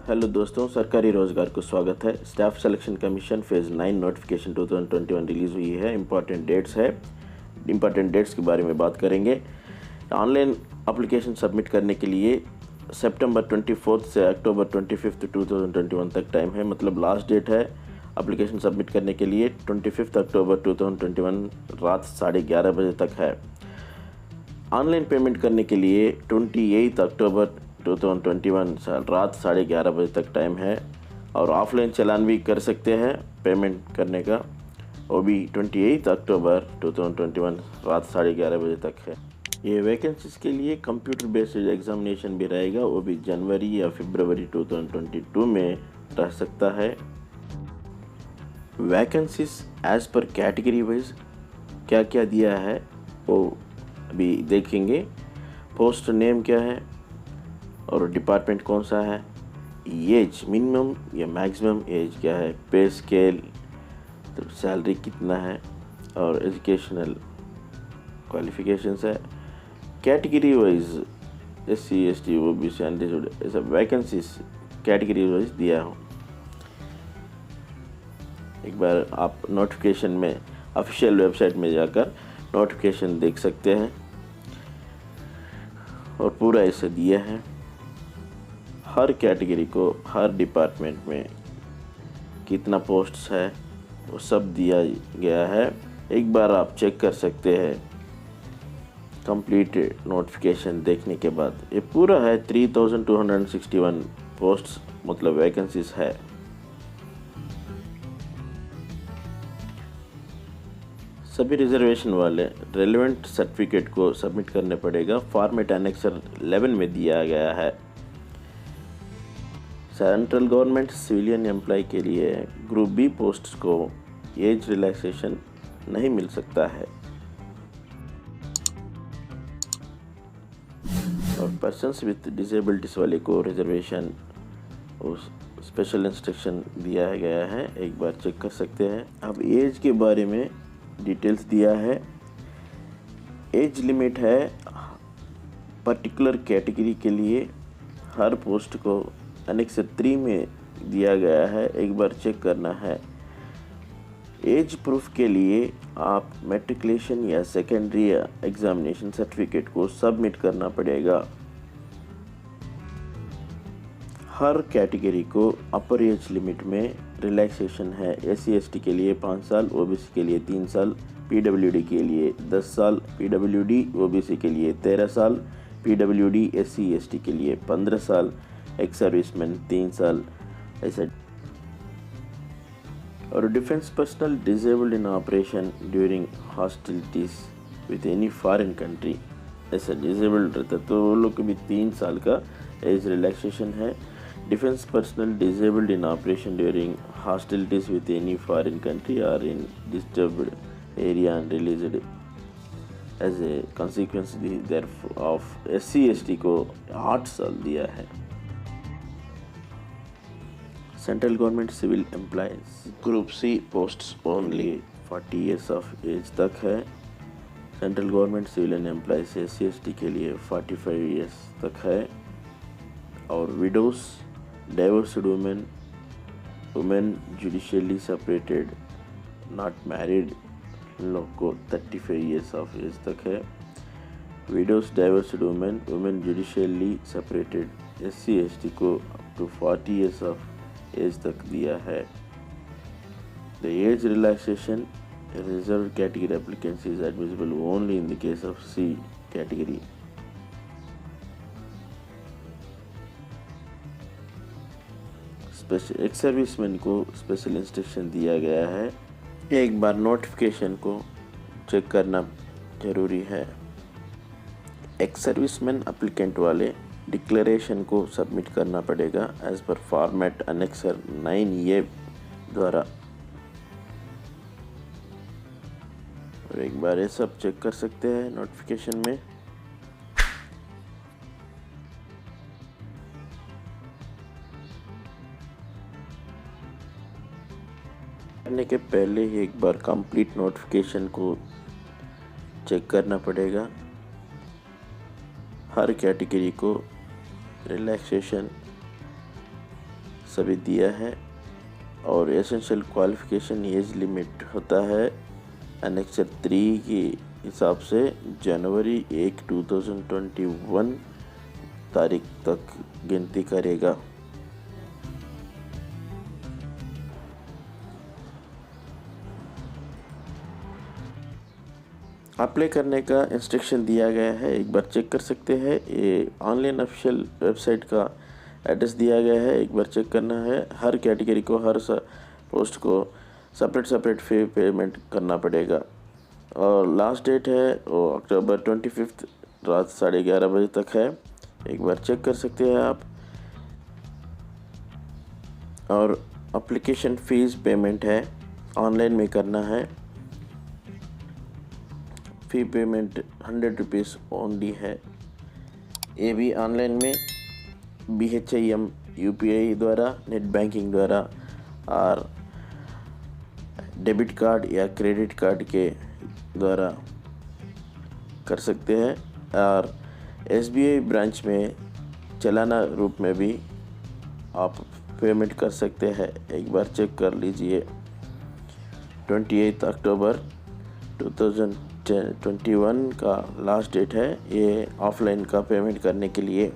Hello दोस्तों, सरकारी रोजगार को स्वागत है। Staff selection commission phase 9 notification 2021 release हुई है। इंपॉर्टेंट डेट्स के बारे में बात करेंगे। ऑनलाइन एप्लीकेशन सबमिट करने के लिए सितंबर 24 से अक्टूबर 25 2021 तक टाइम है। मतलब लास्ट डेट है एप्लीकेशन सबमिट करने के लिए 25 अक्टूबर 2021 रात 11:30 बजे तक है। ऑनलाइन पेमेंट करने के लिए 28 अक्टूबर 2021 रात 11:30 बजे तक टाइम है। और ऑफलाइन चालान भी कर सकते हैं पेमेंट करने का, वो भी 28 अक्टूबर 2021 रात 11:30 बजे तक है। ये वैकेंसीज के लिए कंप्यूटर बेस्ड एग्जामिनेशन भी रहेगा, वो भी जनवरी या फरवरी 2022 में रह सकता है। वैकेंसीज एज पर कैटेगरी वाइज क्या क्या दिया है वो अभी देखेंगे। पोस्ट नेम क्या है और डिपार्टमेंट कौन सा है, एज मिनिमम या मैक्सिमम एज क्या है, पे स्केल, तो सैलरी कितना है और एजुकेशनल क्वालिफिकेशंस है। Category wise SC ST OBC unreserved ऐसा वैकेंसीज कैटेगरी वाइज दिया हो। एक बार आप नोटिफिकेशन में ऑफिशियल वेबसाइट में जाकर नोटिफिकेशन देख सकते हैं और पूरा ऐसे दिया है। हर कैटेगरी को हर डिपार्टमेंट में कितना पोस्ट्स है वो सब दिया गया है। एक बार आप चेक कर सकते हैं कंप्लीट नोटिफिकेशन देखने के बाद। ये पूरा है 3261 पोस्ट्स मतलब वैकेंसीज है। सभी रिजर्वेशन वाले रेलेवेंट सर्टिफिकेट को सबमिट करने पड़ेगा। फॉर्मेट एनेक्सर 11 में दिया गया है। सेंट्रल गवर्नमेंट सिविलियन एम्प्लॉय के लिए ग्रुप बी पोस्ट्स को एज रिलैक्सेशन नहीं मिल सकता है और पर्सन्स विथ डिसेबिलिटीज वाले को रिजर्वेशन और स्पेशल इंस्ट्रक्शन दिया गया है। एक बार चेक कर सकते हैं। अब एज के बारे में डिटेल्स दिया है। एज लिमिट है पर्टिकुलर कैटेगरी के लिए हर पोस्ट को एनेक्सर 3 में दिया गया है। एक बार चेक करना है। एज प्रूफ के लिए आप मैट्रिकुलेशन या सेकेंडरी एग्जामिनेशन सर्टिफिकेट को सबमिट करना पड़ेगा। हर कैटेगरी को अपर एज लिमिट में रिलैक्सेशन है। SC ST के लिए 5 साल, OBC के लिए 3 साल, PWD के लिए 10 साल, PWD OBC के लिए 13 साल, PWD SC ST के लिए 15 साल, एक्स सर्विसमैन 3 साल ऐसा। और defence personnel disabled in operation during hostilities with any foreign country ऐसा डिसेबल्ड रहता तो वो लोग को भी 3 साल का एज रिलैक्सेशन है। Defense personnel disabled in operation during hostilities with any foreign country or in disturbed area and released as a consequence of SC ST को 8 साल दिया है। Central government civil employees group C posts only 40 years of age तक है। Central government civilian employees SC ST के लिए 45 years तक है। और widows divorced women judicially separated not married लोग को 35 years ऑफ एज तक है। Widows divorced women judicially separated SC ST को up to 40 years of age तक दिया है। The age relaxation reserved category applicants is admissible only in the case of C category। Ex serviceman को special instruction दिया गया है। एक बार notification को चेक करना जरूरी है। एक्स सर्विसमैन एप्लीकेंट वाले डिक्लेरेशन को सबमिट करना पड़ेगा as per format annexure 9A द्वारा। और एक बार ये सब चेक कर सकते हैं नोटिफिकेशन में। करने के पहले ही एक बार कंप्लीट नोटिफिकेशन को चेक करना पड़ेगा। हर कैटेगरी को रिलैक्सेशन सभी दिया है। और एसेंशियल क्वालिफ़िकेशन एज लिमिट होता है एनेक्सर 3 के हिसाब से जनवरी 1, 2021 तारीख तक गिनती करेगा। अप्लाई करने का इंस्ट्रक्शन दिया गया है, एक बार चेक कर सकते हैं। ये ऑनलाइन ऑफिशियल वेबसाइट का एड्रेस दिया गया है, एक बार चेक करना है। हर कैटेगरी को, हर पोस्ट को सेपरेट फी पेमेंट करना पड़ेगा। और लास्ट डेट है वो अक्टूबर 25 रात 11:30 बजे तक है, एक बार चेक कर सकते हैं आप। और एप्लीकेशन फ़ीस पेमेंट है, ऑनलाइन में करना है। फ़ी पेमेंट 100 रुपीज़ ओनली है। ये भी ऑनलाइन में BHIM UPI द्वारा, नेट बैंकिंग द्वारा और डेबिट कार्ड या क्रेडिट कार्ड के द्वारा कर सकते हैं। और SBI ब्रांच में चालाना रूप में भी आप पेमेंट कर सकते हैं, एक बार चेक कर लीजिए। 28 अक्टूबर 2021 का लास्ट डेट है ये ऑफलाइन का पेमेंट करने के लिए।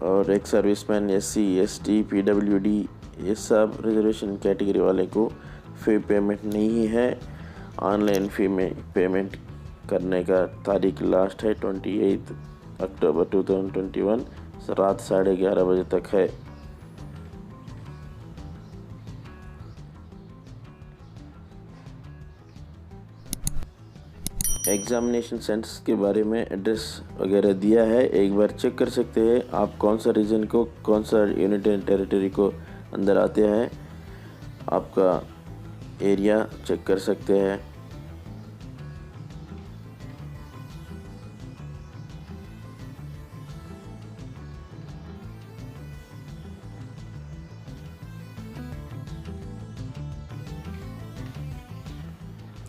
और एक सर्विसमैन, SC ST PWD ये सब रिजर्वेशन कैटेगरी वाले को फ़ी पेमेंट नहीं है। ऑनलाइन फ़ी में पेमेंट करने का तारीख लास्ट है 28 अक्टूबर 2021 रात 11:30 बजे तक है। एग्ज़ामिनेशन सेंटर्स के बारे में एड्रेस वगैरह दिया है, एक बार चेक कर सकते हैं आप कौन सा रीजन को, कौन सा यूनिट एंड टेरिटरी को अंदर आते हैं। आपका एरिया चेक कर सकते हैं।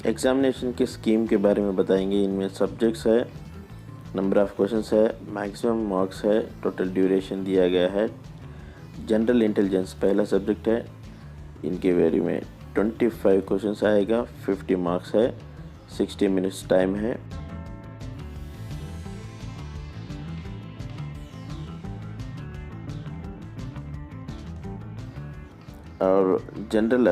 एग्ज़ामिनेशन के स्कीम के बारे में बताएंगे। इनमें सब्जेक्ट्स है, नंबर ऑफ़ क्वेश्चंस है, मैक्सिमम मार्क्स है, टोटल ड्यूरेशन दिया गया है। जनरल इंटेलिजेंस पहला सब्जेक्ट है, इनके बारे में 25 क्वेश्चंस आएगा, 50 मार्क्स है, 60 मिनट्स टाइम है। और जनरल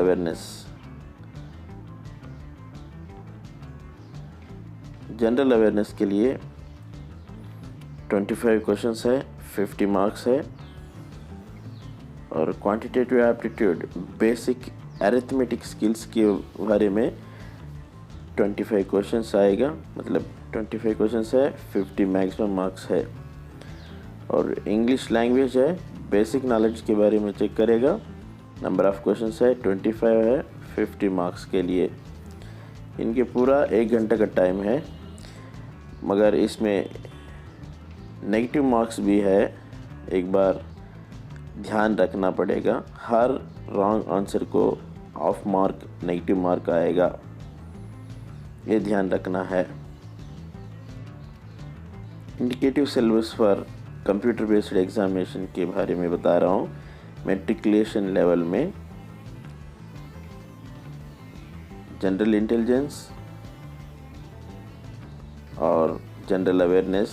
अवेयरनेस के लिए 25 क्वेश्चंस है, 50 मार्क्स है। और quantitative aptitude basic arithmetic skills के बारे में 25 क्वेश्चंस आएगा, मतलब 25 क्वेश्चंस है, 50 मैक्सिमम मार्क्स है। और इंग्लिश लैंग्वेज है, बेसिक नॉलेज के बारे में चेक करेगा, नंबर ऑफ़ क्वेश्चंस है, 25 है, 50 मार्क्स के लिए। इनके पूरा 1 घंटे का टाइम है, मगर इसमें नेगेटिव मार्क्स भी है, एक बार ध्यान रखना पड़ेगा। हर रॉन्ग आंसर को ऑफ मार्क नेगेटिव मार्क आएगा, ये ध्यान रखना है। Indicative syllabus for computer based examination के बारे में बता रहा हूँ। मैट्रिकुलेशन लेवल में जनरल इंटेलिजेंस और general awareness,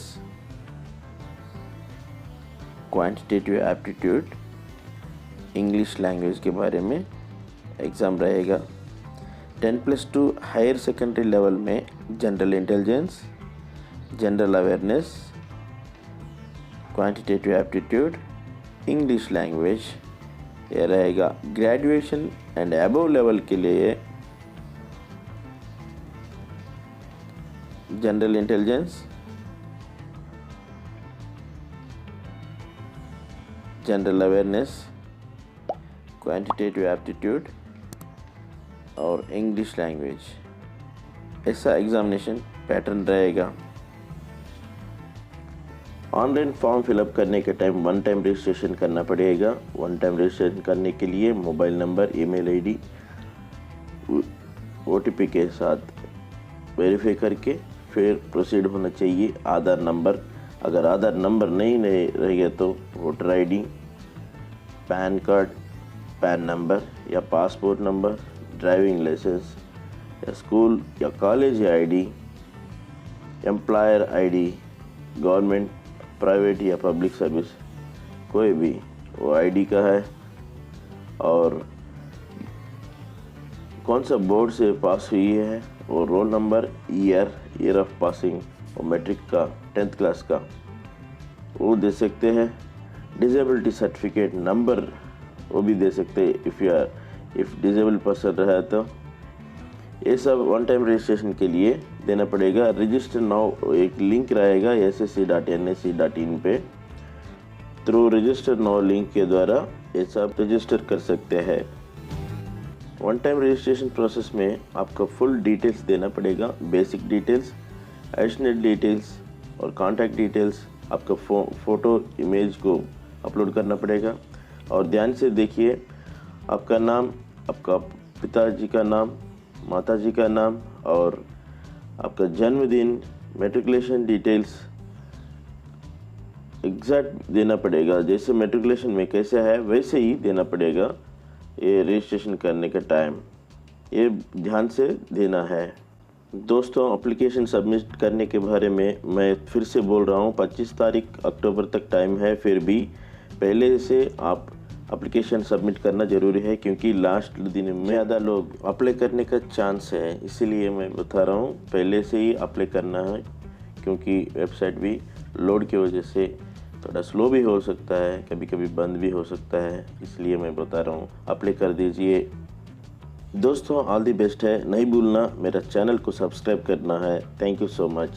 quantitative aptitude, English language के बारे में एग्ज़ाम रहेगा। 10+2 हायर सेकेंडरी लेवल में general intelligence, general awareness, quantitative aptitude, English language ये रहेगा। ग्रेजुएशन एंड अबव लेवल के लिए general intelligence, general awareness, quantitative aptitude और इंग्लिश लैंग्वेज, ऐसा एग्जामिनेशन पैटर्न रहेगा। ऑनलाइन फॉर्म फिलअप करने के टाइम 1 टाइम रजिस्ट्रेशन करना पड़ेगा। 1 टाइम रजिस्ट्रेशन करने के लिए mobile number, email ID, OTP के साथ वेरीफाई करके फिर प्रोसीड होना चाहिए। आधार नंबर, अगर आधार नंबर नहीं रहेगा तो voter ID pan card, pan number या पासपोर्ट नंबर, ड्राइविंग लाइसेंस या स्कूल या college ID, employer ID, government, private या पब्लिक सर्विस कोई भी वो आईडी का है, और कौन सा बोर्ड से पास हुई है, और roll number, year of passing, और मैट्रिक का 10th क्लास का वो दे सकते हैं। डिसेबिलिटी सर्टिफिकेट नंबर वो भी दे सकते हैं इफ़ डिसेबल पर्सन रहा तो। ये सब वन टाइम रजिस्ट्रेशन के लिए देना पड़ेगा। रजिस्टर नाउ एक लिंक रहेगा ssc.nsc.in पे, थ्रू रजिस्टर नाउ लिंक के द्वारा ये सब रजिस्टर कर सकते हैं। वन टाइम रजिस्ट्रेशन प्रोसेस में आपका फुल डिटेल्स देना पड़ेगा, बेसिक डिटेल्स, एडिशनल डिटेल्स और कॉन्टैक्ट डिटेल्स। आपका फ़ोटो इमेज को अपलोड करना पड़ेगा। और ध्यान से देखिए, आपका नाम, आपका पिताजी का नाम, माताजी का नाम और आपका जन्मदिन, मैट्रिकुलेशन डिटेल्स एग्जैक्ट देना पड़ेगा। जैसे मैट्रिकुलेशन में कैसे है वैसे ही देना पड़ेगा। ये रजिस्ट्रेशन करने का टाइम ये ध्यान से देना है। दोस्तों, एप्लीकेशन सबमिट करने के बारे में मैं फिर से बोल रहा हूँ, 25 तारीख अक्टूबर तक टाइम है। फिर भी पहले से आप एप्लीकेशन सबमिट करना ज़रूरी है, क्योंकि लास्ट दिन में ज़्यादा लोग अप्लाई करने का चांस है। इसीलिए मैं बता रहा हूँ पहले से ही अप्लाई करना है, क्योंकि वेबसाइट भी लोड की वजह से थोड़ा स्लो भी हो सकता है, कभी कभी बंद भी हो सकता है। इसलिए मैं बता रहा हूँ अप्लाई कर दीजिए। दोस्तों, ऑल दी बेस्ट है। नहीं भूलना मेरा चैनल को सब्सक्राइब करना है। Thank you so much.